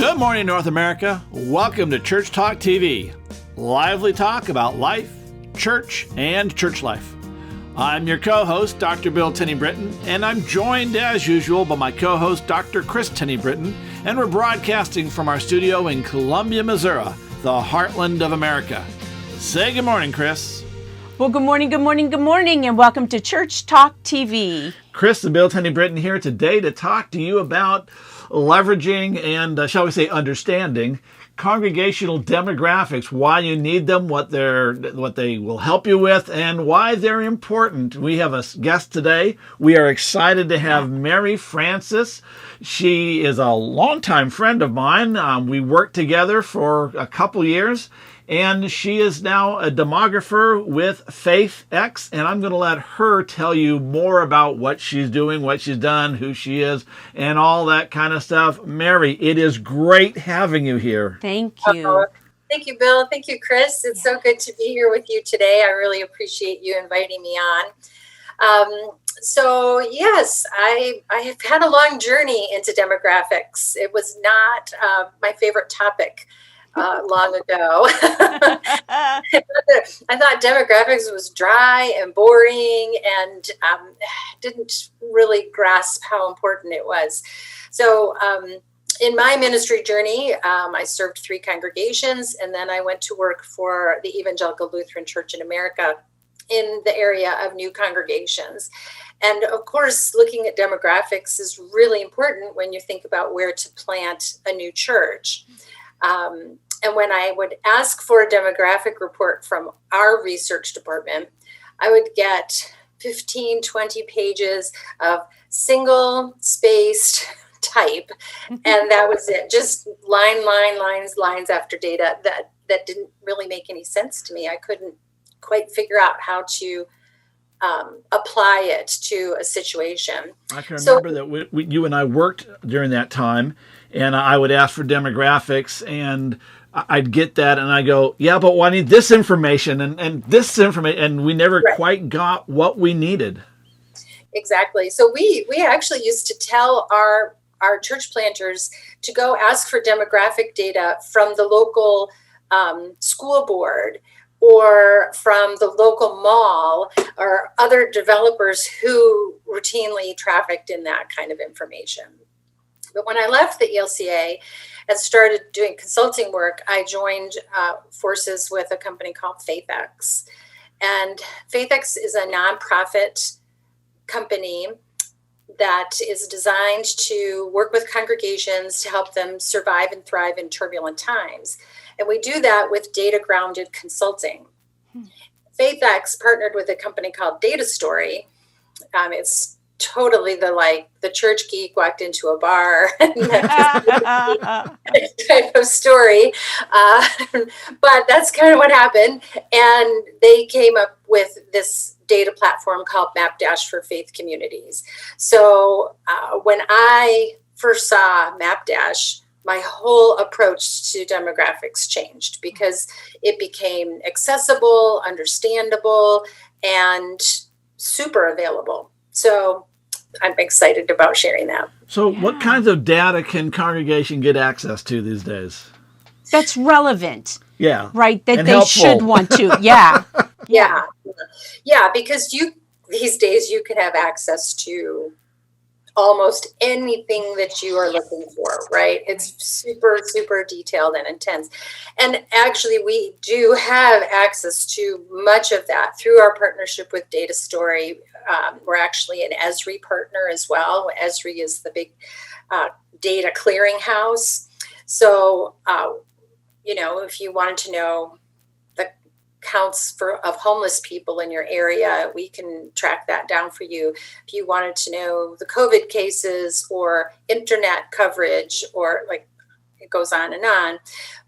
Good morning, North America. Welcome to Church Talk TV. Lively talk about life, church, and church life. I'm your co-host, Dr. Bill Tenney-Britton, and I'm joined, as usual, by my co-host, Dr. Chris Tenney-Britton, and we're broadcasting from our studio in Columbia, Missouri, the heartland of America. Say good morning, Chris. Well, good morning, and welcome to Church Talk TV. Chris and Bill Tenney-Britton here today to talk to you about leveraging and, shall we say, understanding congregational demographics, why you need them, what they will help you with, and why they're important. We have a guest today. We are excited to have Mary Francis. She is a longtime friend of mine. We worked together for a couple years, and she is now a demographer with FaithX, and I'm going to let her tell you more about what she's doing, what she's done, who she is, and all that kind of stuff. Mary, it is great having you here. Thank you. Thank you, Bill. Thank you, Chris. It's so good to be here with you today. I really appreciate you inviting me on. So yes, I have had a long journey into demographics. It was not my favorite topic long ago. I thought demographics was dry and boring and didn't really grasp how important it was. So in my ministry journey, I served 3 congregations, and then I went to work for the Evangelical Lutheran Church in America in the area of new congregations. And of course, looking at demographics is really important when you think about where to plant a new church. And when I would ask for a demographic report from our research department, I would get 15, 20 pages of single-spaced type. And that was it. Just lines after data that didn't really make any sense to me. I couldn't quite figure out how to apply it to a situation. I can remember that you and I worked during that time, and I would ask for demographics, and I'd get that, and I go, yeah, but I need this information and this information, and we never quite got what we needed. Exactly. So we actually used to tell our church planters to go ask for demographic data from the local school board or from the local mall or other developers who routinely trafficked in that kind of information. But when I left the ELCA and started doing consulting work, I joined forces with a company called FaithX. And FaithX is a nonprofit company that is designed to work with congregations to help them survive and thrive in turbulent times. And we do that with data-grounded consulting. FaithX partnered with a company called Data Story. It's totally the church geek walked into a bar type of story. But that's kind of what happened. And they came up with this data platform called MapDash for Faith Communities. So when I first saw MapDash, my whole approach to demographics changed because it became accessible, understandable, and super available. So I'm excited about sharing that. So what kinds of data can congregation get access to these days? That's relevant. Yeah. Right? That and they helpful. Should want to. Yeah. Yeah, because these days you can have access to almost anything that you are looking for, right? It's super, super detailed and intense. And actually, we do have access to much of that through our partnership with Data Story. We're actually an Esri partner as well. Esri is the big data clearinghouse. So, if you wanted to know the counts of homeless people in your area, we can track that down for you. If you wanted to know the COVID cases or internet coverage, or it goes on and on.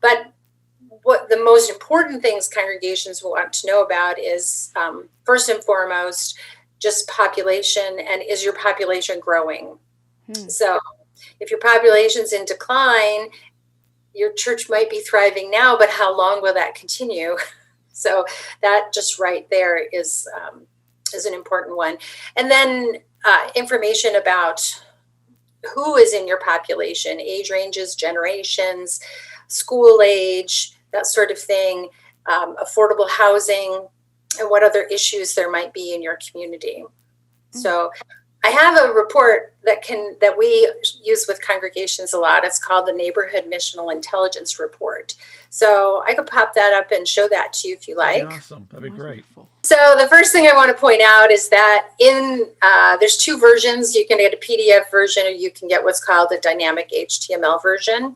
But what the most important things congregations will want to know about is, first and foremost, just population, and is your population growing? So if your population's in decline, your church might be thriving now, but how long will that continue? So that just right there is an important one. And then information about who is in your population, age ranges, generations, school age, that sort of thing, affordable housing, and what other issues there might be in your community. So I have a report that we use with congregations a lot. It's called the Neighborhood Missional Intelligence Report. So I could pop that up and show that to you if you like. Awesome. That'd be great. So the first thing I want to point out is that there's two versions. You can get a PDF version, or you can get what's called a dynamic HTML version.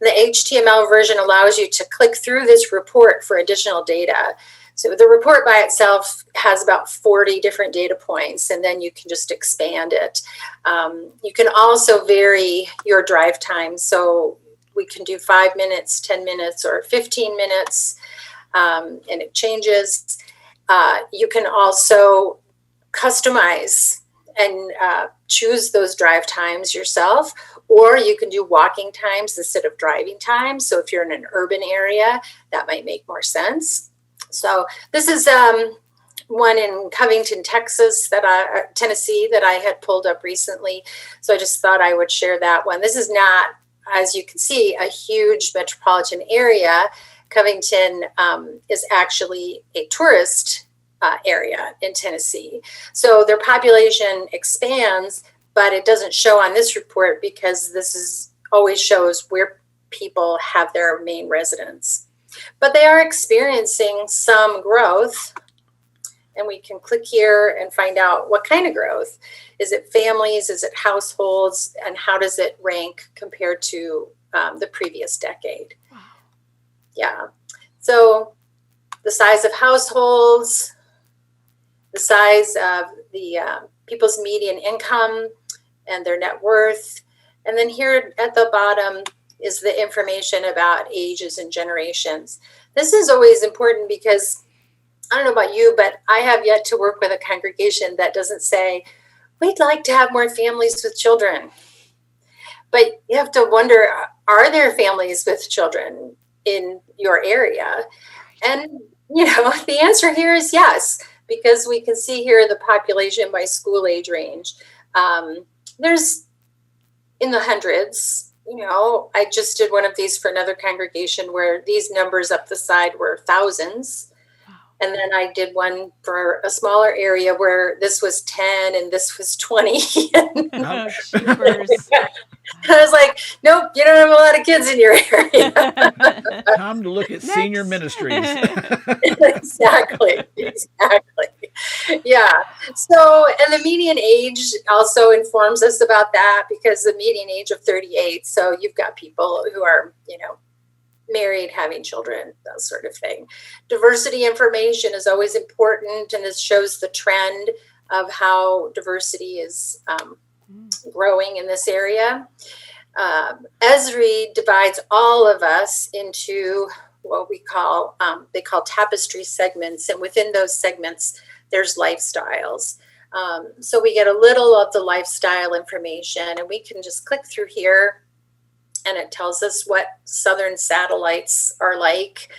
The HTML version allows you to click through this report for additional data. So the report by itself has about 40 different data points, and then you can just expand it. You can also vary your drive time. So we can do 5 minutes, 10 minutes, or 15 minutes, and it changes. You can also customize and choose those drive times yourself, or you can do walking times instead of driving times. So if you're in an urban area, that might make more sense. So this is one in Covington, Tennessee that I had pulled up recently. So I just thought I would share that one. This is not, as you can see, a huge metropolitan area. Covington is actually a tourist area in Tennessee. So their population expands, but it doesn't show on this report because this always shows where people have their main residence. But they are experiencing some growth, and we can click here and find out what kind of growth. Is it families? Is it households? And how does it rank compared to the previous decade? Wow. Yeah. So the size of households, the size of the people's median income and their net worth. And then here at the bottom is the information about ages and generations. This is always important because I don't know about you, but I have yet to work with a congregation that doesn't say, we'd like to have more families with children. But you have to wonder, are there families with children in your area? And, the answer here is yes, because we can see here the population by school age range. There's in the hundreds. I just did one of these for another congregation where these numbers up the side were thousands. Wow. And then I did one for a smaller area where this was 10 and this was 20. I was like, nope, you don't have a lot of kids in your area. Time to look at senior ministries. Exactly. Yeah. So, and the median age also informs us about that, because the median age of 38. So you've got people who are, married, having children, that sort of thing. Diversity information is always important, and this shows the trend of how diversity is growing in this area. Esri divides all of us into what we call, they call tapestry segments. And within those segments, there's lifestyles. So we get a little of the lifestyle information, and we can just click through here, and it tells us what southern satellites are like.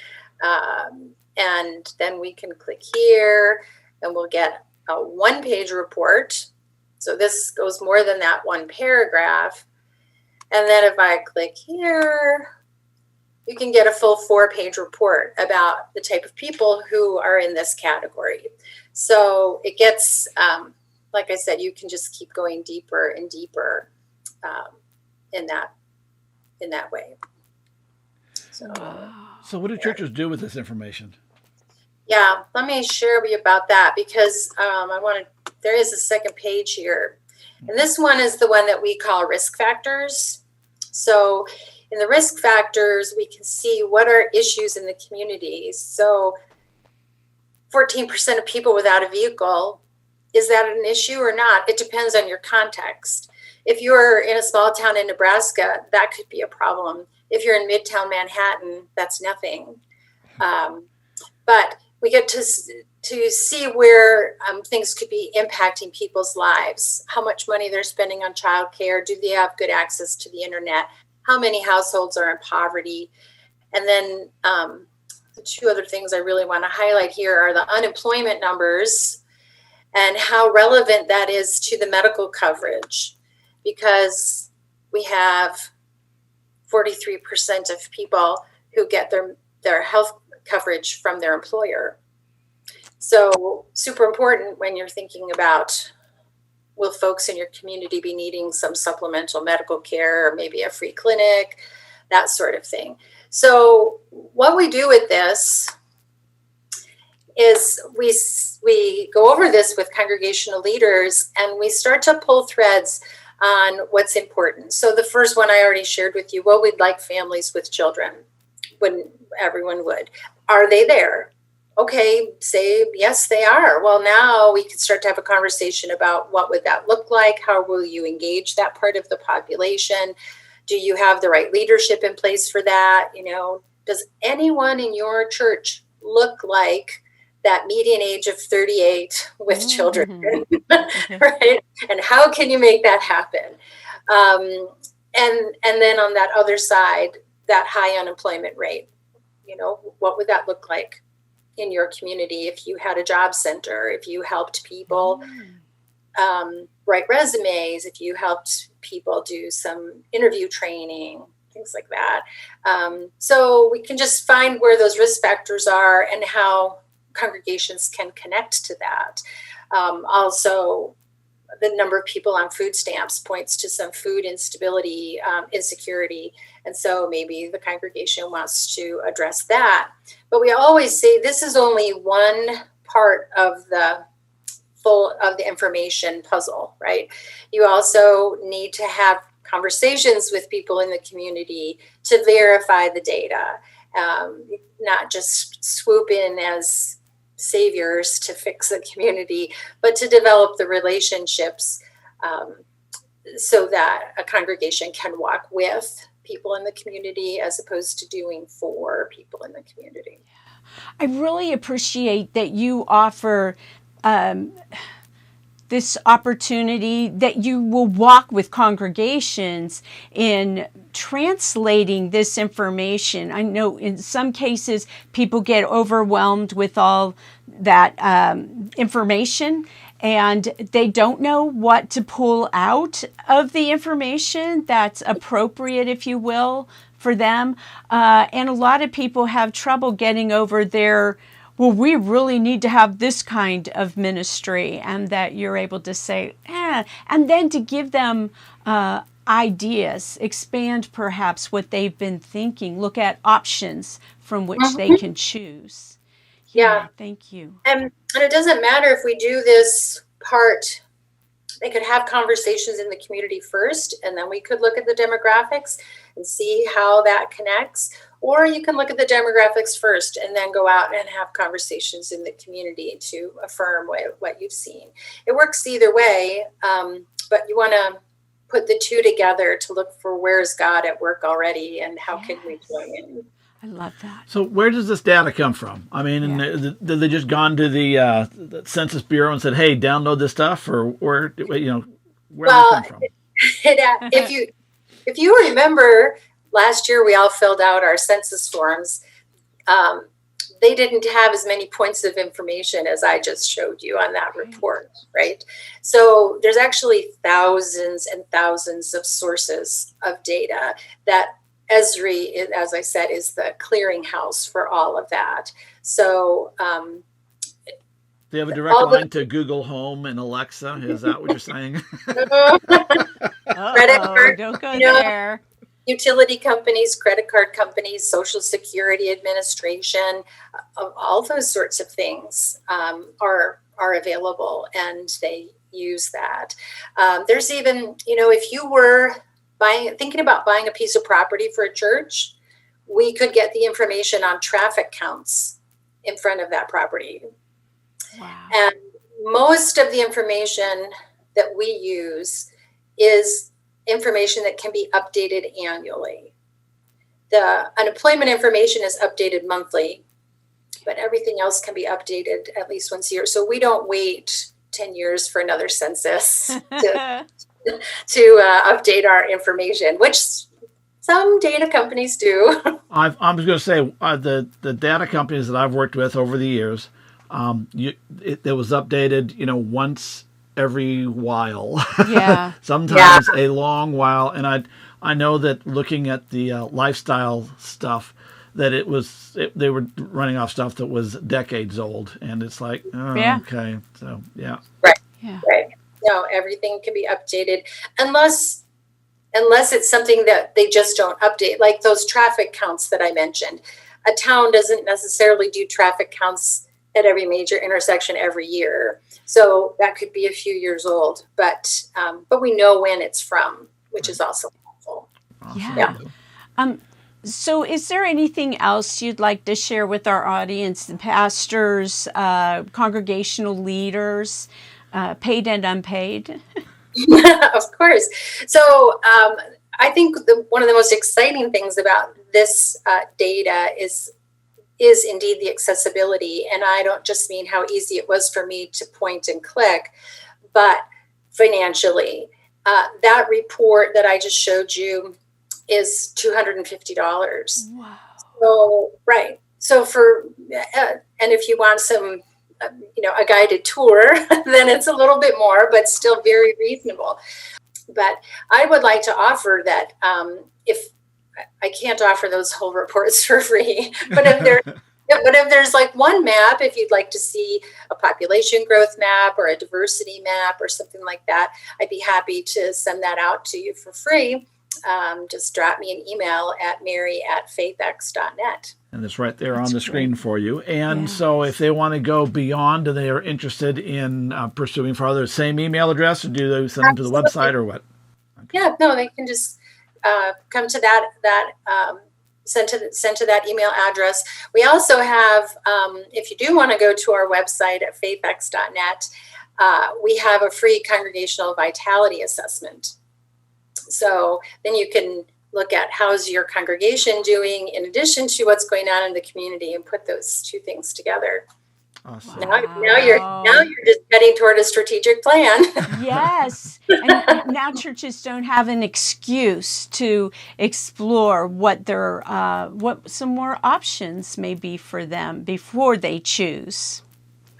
And then we can click here, and we'll get a one-page report. So this goes more than that one paragraph. And then if I click here, you can get a full 4-page report about the type of people who are in this category. So it gets, like I said, you can just keep going deeper and deeper in that way. So what do churches do with this information? Yeah, let me share with you about that, because there is a second page here. And this one is the one that we call risk factors. So in the risk factors, we can see what are issues in the communities. So 14% of people without a vehicle, is that an issue or not? It depends on your context. If you're in a small town in Nebraska, that could be a problem. If you're in Midtown Manhattan, that's nothing. But we get to see where things could be impacting people's lives, how much money they're spending on childcare, do they have good access to the internet, how many households are in poverty. And then the two other things I really want to highlight here are the unemployment numbers and how relevant that is to the medical coverage. because we have 43% of people who get their health coverage from their employer. So super important when you're thinking about, will folks in your community be needing some supplemental medical care or maybe a free clinic, that sort of thing. So what we do with this is we go over this with congregational leaders, and we start to pull threads on what's important. So the first one I already shared with you, well, we'd like families with children. When everyone would. Are they there? Okay, say yes, they are. Well, now we can start to have a conversation about what would that look like? How will you engage that part of the population? Do you have the right leadership in place for that? Does anyone in your church look like that median age of 38 with children? Right? And how can you make that happen? And then on that other side, that high unemployment rate, what would that look like in your community if you had a job center, if you helped people write resumes, if you helped people do some interview training, things like that. So we can just find where those risk factors are and how congregations can connect to that. Also, the number of people on food stamps points to some food instability, insecurity. And so maybe the congregation wants to address that. But we always say this is only one part of the information puzzle, right? You also need to have conversations with people in the community to verify the data, not just swoop in as saviors to fix the community, but to develop the relationships so that a congregation can walk with people in the community as opposed to doing for people in the community. I really appreciate that you offer this opportunity, that you will walk with congregations in translating this information. I know in some cases people get overwhelmed with all that information, and they don't know what to pull out of the information that's appropriate, if you will, for them. And a lot of people have trouble getting over their, well, we really need to have this kind of ministry, and that you're able to say, and then to give them ideas, expand perhaps what they've been thinking, look at options from which they can choose. Yeah. Thank you. And it doesn't matter if we do this part, they could have conversations in the community first, and then we could look at the demographics and see how that connects. Or you can look at the demographics first and then go out and have conversations in the community to affirm what you've seen. It works either way, but you want to put the two together to look for where's God at work already and how can we join in. I love that. So where does this data come from? I mean, did they just gone to the Census Bureau and said, "Hey, download this stuff," or where did it come from? If you remember, last year we all filled out our census forms. They didn't have as many points of information as I just showed you on that report, right? So there's actually thousands and thousands of sources of data that Esri, as I said, is the clearinghouse for all of that. So they have a direct line to Google Home and Alexa. Is that what you're saying? Credit card, don't go there. Utility companies, credit card companies, Social Security Administration, all those sorts of things are available, and they use that. There's even, if you were thinking about buying a piece of property for a church, we could get the information on traffic counts in front of that property. Wow. And most of the information that we use is information that can be updated annually. The unemployment information is updated monthly, but everything else can be updated at least once a year. So we don't wait 10 years for another census to update our information, which some data companies do. I was going to say the data companies that I've worked with over the years, it was updated, once every while. Yeah. Sometimes a long while. And I know that looking at the lifestyle stuff, that they were running off stuff that was decades old, and it's like, oh, Yeah. okay, so yeah, Right. Yeah. Right. No, everything can be updated unless it's something that they just don't update, like those traffic counts that I mentioned. A town doesn't necessarily do traffic counts at every major intersection every year, so that could be a few years old. But we know when it's from, which is also helpful. awesome. Yeah. So is there anything else you'd like to share with our audience, the pastors, congregational leaders, paid and unpaid? Of course. So I think one of the most exciting things about this data is indeed the accessibility. And I don't just mean how easy it was for me to point and click, but financially. That report that I just showed you is $250. Wow. So, right. So and if you want some, a guided tour, then it's a little bit more, but still very reasonable. But I would like to offer that if I can't offer those whole reports for free, but if there's like one map, if you'd like to see a population growth map or a diversity map or something like that, I'd be happy to send that out to you for free. Just drop me an email at mary@faithx.net. And it's right there on the screen for you. And so if they want to go beyond and they are interested in pursuing further, same email address, or do they send them to the website or what? Okay. Yeah, no, they can just come to send to that email address. We also have, if you do want to go to our website at faithx.net, we have a free congregational vitality assessment. So then you can look at how's your congregation doing in addition to what's going on in the community and put those two things together. Awesome. Now you're just heading toward a strategic plan. Yes. And now churches don't have an excuse to explore what some more options may be for them before they choose.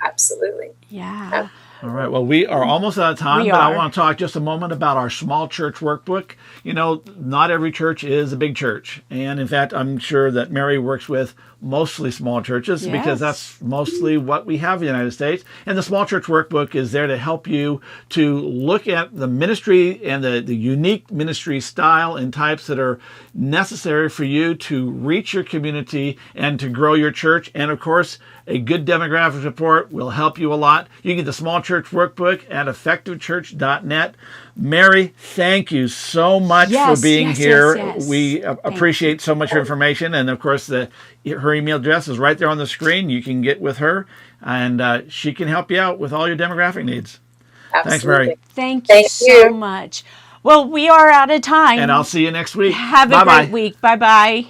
Absolutely. Yeah. All right. Well, we are almost out of time, but I want to talk just a moment about our small church workbook. Not every church is a big church. And in fact, I'm sure that Mary works with mostly small churches because that's mostly what we have in the United States. And the small church workbook is there to help you to look at the ministry and the unique ministry style and types that are necessary for you to reach your community and to grow your church. And of course, a good demographics report will help you a lot. You can get the small church workbook at effectivechurch.net. Mary, thank you so much for being here. Yes. We appreciate so much your information. And of course, her email address is right there on the screen. You can get with her and she can help you out with all your demographic needs. Absolutely. Thanks, Mary. Thank you so much. Well, we are out of time. And I'll see you next week. Have a great week. Bye-bye.